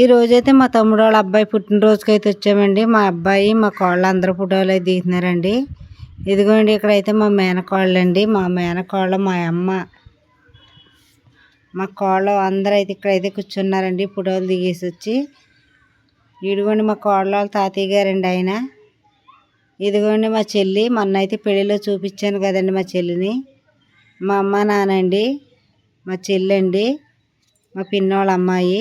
ఈరోజైతే మా తమ్ముడు వాళ్ళ అబ్బాయి పుట్టినరోజుకి అయితే వచ్చామండి. మా అబ్బాయి మా కోళ్ళ అందరూ ఫోటోలు అయితే దిగుతున్నారండి. ఇదిగోండి ఇక్కడైతే మా మేనకోళ్ళండి. మా మేనకోళ్ళ మా అమ్మ మా కోళ్ళ అందరూ అయితే ఇక్కడైతే కూర్చున్నారండి ఫోటోలు దిగేసి వచ్చి. ఇదిగోండి మా కోళ్ళ వాళ్ళ తాతయ్య గారండి ఆయన. ఇదిగోండి మా చెల్లి, మొన్న అయితే పెళ్ళిలో చూపించాను కదండి మా చెల్లిని. మా అమ్మ నానండి, మా చెల్లండి, మా పిన్నోళ్ళ అమ్మాయి.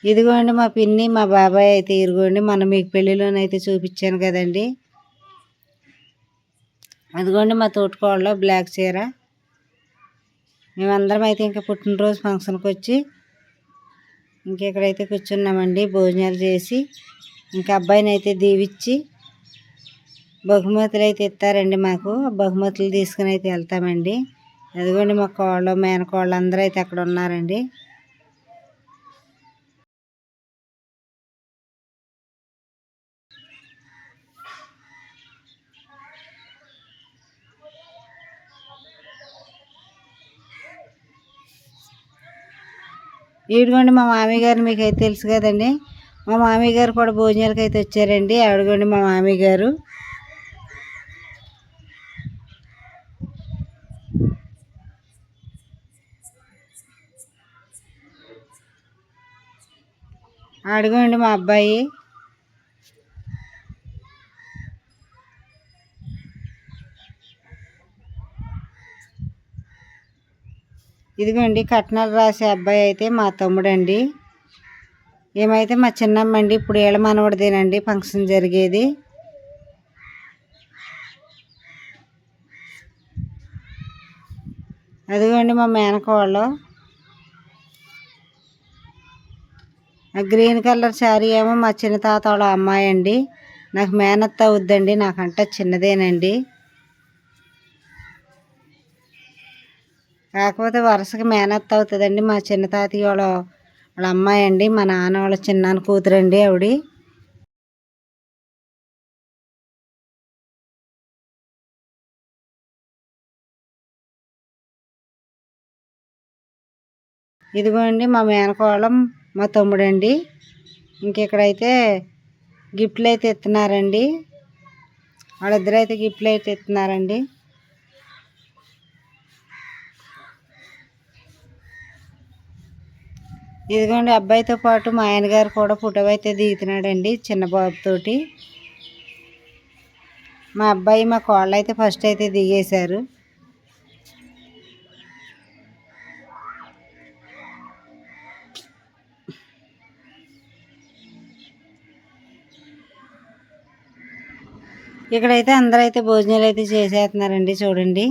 ఇదిగోండి మా పిన్ని మా బాబాయ్ అయితే ఇదిగోండి మొన్న మీకు పెళ్ళిలోనైతే చూపించాను కదండి. అదిగోండి మా తోటికోడలో బ్లాక్ చీర. మేమందరం అయితే ఇంకా పుట్టినరోజు ఫంక్షన్కి వచ్చి ఇంకెక్కడైతే కూర్చున్నామండి భోజనాలు చేసి. ఇంకా అబ్బాయిని అయితే దీవిచ్చి బహుమతులు అయితే ఇస్తారండి మాకు. బహుమతులు తీసుకుని అయితే వెళ్తామండి. అదిగోండి మా కోళ్ళు మేనకోళ్ళు అందరూ అయితే అక్కడ ఉన్నారండి. ఇదిగోండి మా మామయ్య గారు మీకు అయితే తెలుసు కదండి. మా మామయ్య గారు కూడా భోజనాలకు అయితే వచ్చారండి. అడుగండి మా మామయ్య గారు. అడుగండి మా అబ్బాయి. ఇదిగోండి కట్నాలు రాసే అబ్బాయి అయితే మా తమ్ముడండి. ఏమైతే మా చిన్నమ్మ అండి. ఇప్పుడు ఏళ్ళ మనవడిదేనండి ఫంక్షన్ జరిగేది. అదిగోండి మా మేనకోళ్ళు. గ్రీన్ కలర్ శారీ ఏమో మా చిన్న తాత వాళ్ళ అమ్మాయి అండి. నాకు మేనత్త అవుద్దండి, నాకంట చిన్నదేనండి. కాకపోతే వరుసగా మేనత్త అవుతుందండి. మా చిన్న తాతయ్య వాళ్ళ అమ్మాయి అండి. మా నాన్న వాళ్ళ చిన్నాన్న కూతురండి ఆవిడ. ఇదిగోండి మా మేనకోళం మా తమ్ముడండి. ఇంకెక్కడైతే గిఫ్ట్లు అయితే ఇస్తున్నారండి. వాళ్ళిద్దరు అయితే గిఫ్ట్లు అయితే ఇస్తున్నారండి. ఇదిగోండి అబ్బాయితో పాటు మా ఆయన గారు కూడా ఫోటో అయితే దిగుతున్నాడండి చిన్న బాబుతోటి. మా అబ్బాయి మా కోళ్ళు అయితే ఫస్ట్ అయితే దిగేశారు. ఇక్కడైతే అందరూ అయితే భోజనాలు అయితే చేసేస్తున్నారండి చూడండి.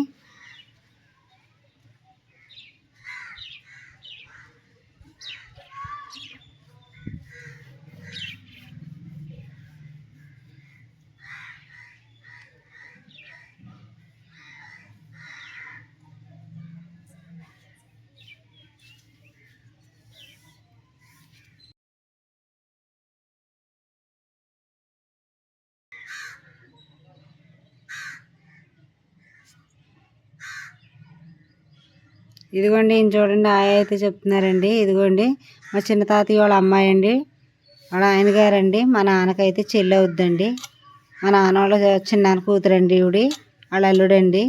ఇదిగోండి ఈయన చూడండి ఆయ అయితే చెప్తున్నారండి. ఇదిగోండి మా చిన్న తాతయ్య వాళ్ళ అమ్మాయి అండి. వాళ్ళ ఆయన గారండి. మా నాన్నకైతే చెల్లి అవుద్దండి. మా నాన్న వాళ్ళ చిన్నాన్న కూతురండి ఈవిడి. వాళ్ళ అల్లుడండి.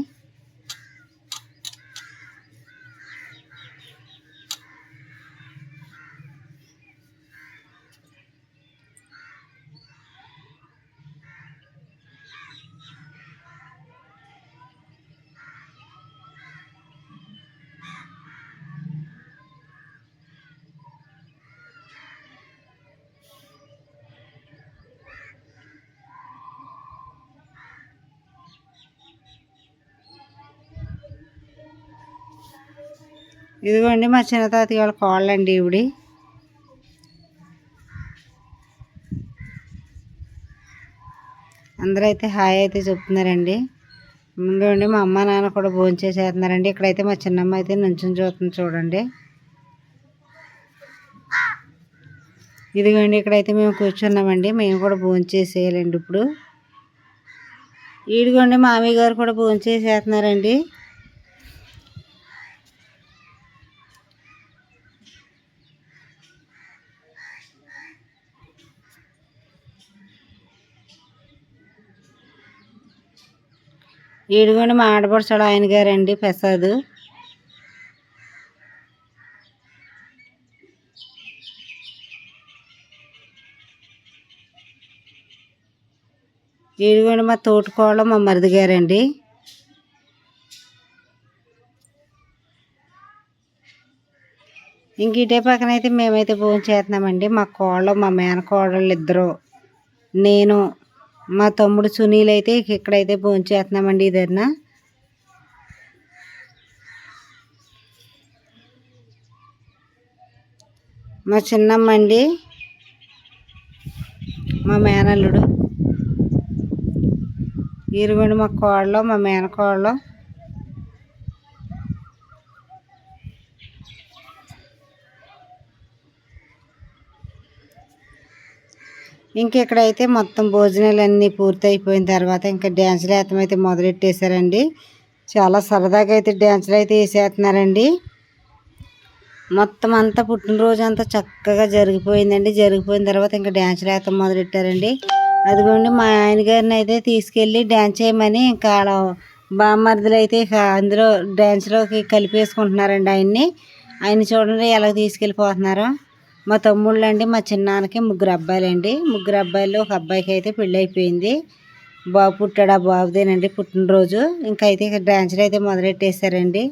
ఇదిగోండి మా చిన్న తాతయ్య వాళ్ళ కోళ్ళండి ఈవిడి. అందరూ అయితే హాయ్ అయితే చెప్తున్నారండి. ముందుండి మా అమ్మ నాన్న కూడా భోజనం చేసేస్తున్నారండి. ఇక్కడైతే మా చిన్నమ్మ అయితే నుంచుని చూస్తుంది చూడండి. ఇదిగోండి ఇక్కడైతే మేము కూర్చున్నామండి. మేము కూడా భోజనం చేసేయాలండి ఇప్పుడు. ఇదిగోండి మామయ్య గారు కూడా భోజనం చేసేస్తున్నారండి. ఇదిగోండి మా ఆడపడుచాడు ఆయన గారండి ప్రసాద్. ఇదిగోండి మా తోటికోడలు మా మరిది గారండి. ఇంక ఇటే పక్కన అయితే మేమైతే భోజనం చేస్తున్నామండి. మా కోడలు మా మేనకోడళ్ళు ఇద్దరు, నేను, మా తమ్ముడు సునీల్ అయితే ఇక్కడైతే భోజనం చేస్తున్నామండి. ఇదన్నా మా చిన్నమ్మ అండి, మా మేనల్లుడు. ఇరుగండి మా కోడలు మా మేనకోడలు. ఇంకెక్కడైతే మొత్తం భోజనాలన్నీ పూర్తి అయిపోయిన తర్వాత ఇంకా డ్యాన్సులు వేయటం అయితే మొదలెట్టేశారండి. చాలా సరదాగా అయితే డ్యాన్సులు అయితే వేసేస్తున్నారండి. మొత్తం అంతా పుట్టినరోజు అంతా చక్కగా జరిగిపోయిందండి. జరిగిపోయిన తర్వాత ఇంకా డ్యాన్సులు వేయటం మొదలెట్టారండి. అదిగోండి మా ఆయన గారిని అయితే తీసుకెళ్ళి డ్యాన్స్ చేయమని ఇంకా బామ్మర్దులు అయితే అందులో డ్యాన్స్లోకి కలిపేసుకుంటున్నారండి ఆయన్ని. ఆయన చూడండి ఎలా తీసుకెళ్ళిపోతున్నారో. మా తమ్ముళ్ళు అండి, మా చిన్నాన్నకి 3 అబ్బాయిలండి. 3 అబ్బాయిలు ఒక అబ్బాయికి అయితే పెళ్ళి అయిపోయింది. బాబు పుట్టాడు. ఆ బాబుదేనండి పుట్టినరోజు. ఇంకా అయితే డ్యాన్సులు అయితే మొదలెట్టేశారండి.